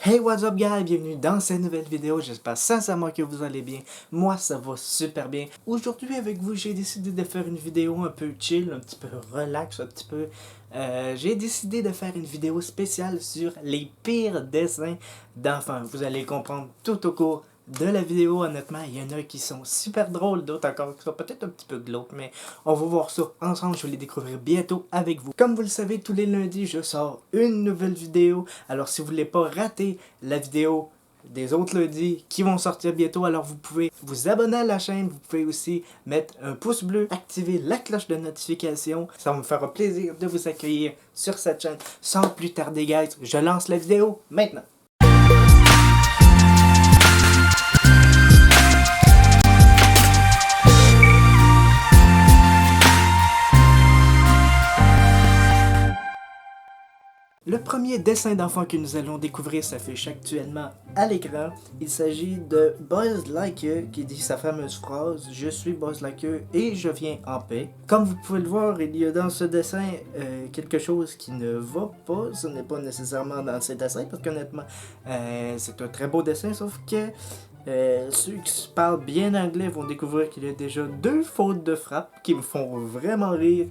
Hey, what's up guys, bienvenue dans cette nouvelle vidéo, j'espère sincèrement que vous allez bien, moi ça va super bien. Aujourd'hui avec vous j'ai décidé de faire une vidéo un peu chill, un petit peu relax, j'ai décidé de faire une vidéo spéciale sur les pires dessins d'enfants. Vous allez comprendre tout au cours de la vidéo. Honnêtement, il y en a qui sont super drôles, d'autres encore qui sont peut-être un petit peu glauques, mais on va voir ça ensemble, je vais les découvrir bientôt avec vous. Comme vous le savez, tous les lundis, je sors une nouvelle vidéo, alors si vous ne voulez pas rater la vidéo des autres lundis qui vont sortir bientôt, alors vous pouvez vous abonner à la chaîne, vous pouvez aussi mettre un pouce bleu, activer la cloche de notification, ça me fera plaisir de vous accueillir sur cette chaîne. Sans plus tarder guys, je lance la vidéo maintenant. Le premier dessin d'enfant que nous allons découvrir s'affiche actuellement à l'écran. Il s'agit de Buzz Lightyear qui dit sa fameuse phrase « Je suis Buzz Lightyear et je viens en paix ». Comme vous pouvez le voir, il y a dans ce dessin quelque chose qui ne va pas. Ce n'est pas nécessairement dans ces dessins parce qu'honnêtement, c'est un très beau dessin, sauf que ceux qui parlent bien anglais vont découvrir qu'il y a déjà deux fautes de frappe qui me font vraiment rire.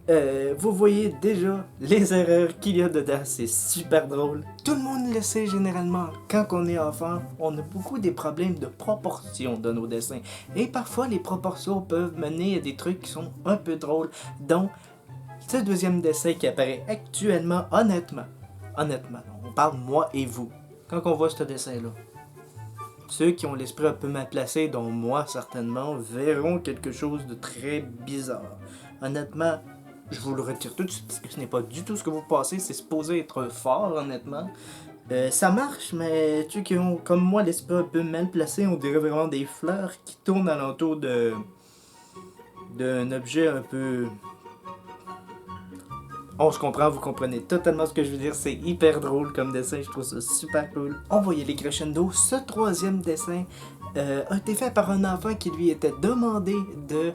Vous voyez déjà les erreurs qu'il y a dedans, c'est super drôle. Tout le monde le sait généralement, quand on est enfant, on a beaucoup des problèmes de proportion dans nos dessins. Et parfois les proportions peuvent mener à des trucs qui sont un peu drôles, dont ce deuxième dessin qui apparaît actuellement. Honnêtement, on parle moi et vous, quand on voit ce dessin-là. Ceux qui ont l'esprit un peu mal placé, dont moi certainement, verront quelque chose de très bizarre. Honnêtement, je vous le retire tout de suite parce que ce n'est pas du tout ce que vous pensez, c'est supposé être fort honnêtement. Ça marche, mais ceux qui ont comme moi l'esprit un peu mal placé, on dirait vraiment des fleurs qui tournent alentour d'un objet un peu... On se comprend, vous comprenez totalement ce que je veux dire, c'est hyper drôle comme dessin, je trouve ça super cool. On voyait les crescendo, ce troisième dessin a été fait par un enfant qui lui était demandé de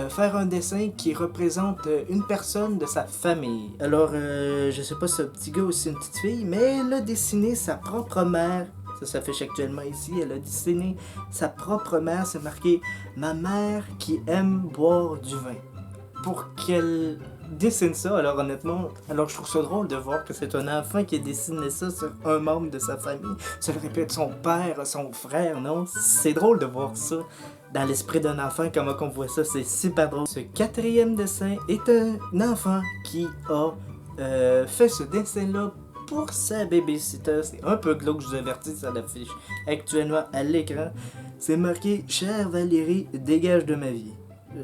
faire un dessin qui représente une personne de sa famille. Alors, je sais pas si c'est un petit gars ou si c'est une petite fille, mais elle a dessiné sa propre mère. Ça s'affiche actuellement ici, elle a dessiné sa propre mère, c'est marqué « Ma mère qui aime boire du vin ». Pour qu'elle dessine ça, alors honnêtement, alors je trouve ça drôle de voir que c'est un enfant qui a dessiné ça sur un membre de sa famille. Ça aurait pu être son père, son frère, non? C'est drôle de voir ça dans l'esprit d'un enfant, comment on voit ça, c'est super drôle. Ce quatrième dessin est un enfant qui a fait ce dessin-là pour sa babysitter. C'est un peu glauque, je vous avertis, ça l'affiche actuellement à l'écran. C'est marqué « Chère Valérie, dégage de ma vie ».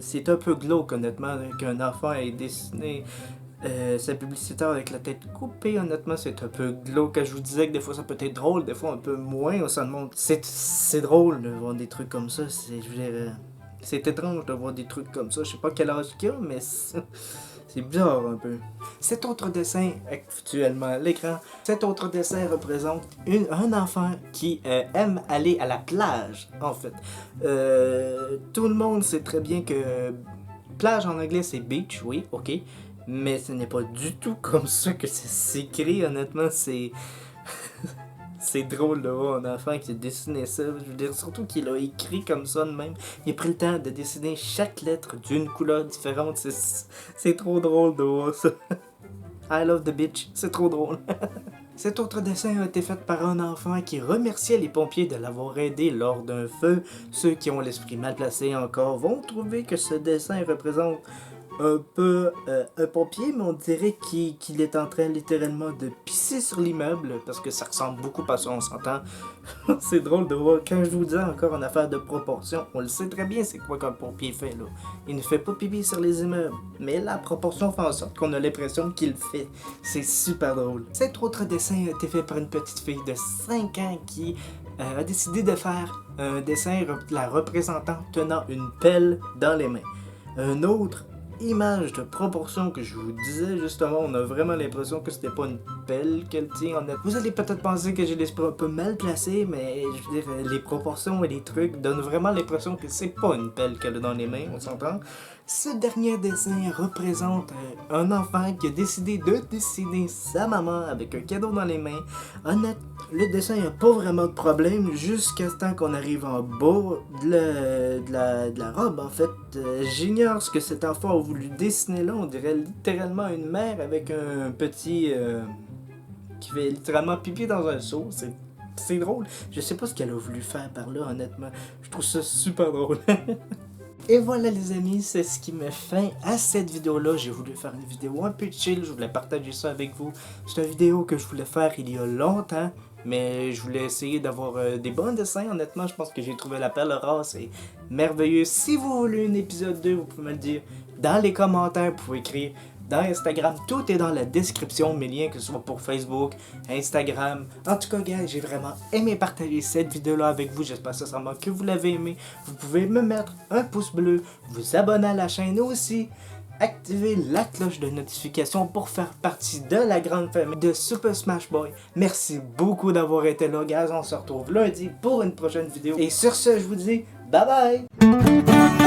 C'est un peu glauque honnêtement qu'un enfant ait dessiné sa publicitaire avec la tête coupée. Honnêtement c'est un peu glauque. Je vous disais que des fois ça peut être drôle, des fois un peu moins. On s'en demande. C'est drôle de voir des trucs comme ça. C'est étrange de voir des trucs comme ça. Je sais pas quel âge qu'il y a, mais c'est bizarre un peu. Cet autre dessin actuellement à l'écran, cet autre dessin représente un enfant qui aime aller à la plage en fait. Tout le monde sait très bien que plage en anglais c'est beach, oui, ok. Mais ce n'est pas du tout comme ça que ça s'écrit, honnêtement, c'est... C'est drôle de voir un enfant qui a dessiné ça. Je veux dire, surtout qu'il a écrit comme ça de même. Il a pris le temps de dessiner chaque lettre d'une couleur différente. C'est trop drôle de voir ça. I love the beach. C'est trop drôle. Cet autre dessin a été fait par un enfant qui remerciait les pompiers de l'avoir aidé lors d'un feu. Ceux qui ont l'esprit mal placé encore vont trouver que ce dessin représente un peu un pompier, mais on dirait qu'il est en train littéralement de pisser sur l'immeuble, parce que ça ressemble beaucoup à ça, on s'entend. C'est drôle de voir, quand je vous dis encore en affaire de proportion, on le sait très bien c'est quoi qu'un pompier fait là. Il ne fait pas pipi sur les immeubles, mais la proportion fait en sorte qu'on a l'impression qu'il le fait. C'est super drôle. Cet autre dessin a été fait par une petite fille de 5 ans qui a décidé de faire un dessin la représentant tenant une pelle dans les mains. Un autre image de proportion que je vous disais justement, on a vraiment l'impression que c'était pas une pelle qu'elle tient en net. Vous allez peut-être penser que j'ai l'esprit un peu mal placé, mais je veux dire, les proportions et les trucs donnent vraiment l'impression que c'est pas une pelle qu'elle a dans les mains, on s'entend. Ce dernier dessin représente un enfant qui a décidé de dessiner sa maman avec un cadeau dans les mains. Honnête, le dessin n'a pas vraiment de problème jusqu'à ce temps qu'on arrive en bas de la robe. En fait, j'ignore ce que cet enfant a voulu dessiner là. On dirait littéralement une mère avec un petit qui fait littéralement pipi dans un seau. C'est drôle. Je sais pas ce qu'elle a voulu faire par là, honnêtement. Je trouve ça super drôle. Et voilà les amis, c'est ce qui met fin à cette vidéo-là. J'ai voulu faire une vidéo un peu chill, je voulais partager ça avec vous. C'est une vidéo que je voulais faire il y a longtemps, mais je voulais essayer d'avoir des bons dessins. Honnêtement, je pense que j'ai trouvé la perle rare, c'est merveilleux. Si vous voulez un épisode 2, vous pouvez me le dire dans les commentaires, vous pouvez écrire dans Instagram, tout est dans la description, mes liens, que ce soit pour Facebook, Instagram. En tout cas, gars, j'ai vraiment aimé partager cette vidéo-là avec vous. J'espère sincèrement que vous l'avez aimé. Vous pouvez me mettre un pouce bleu, vous abonner à la chaîne et aussi activer la cloche de notification pour faire partie de la grande famille de Super Smash Boy. Merci beaucoup d'avoir été là, gars. On se retrouve lundi pour une prochaine vidéo. Et sur ce, je vous dis bye bye!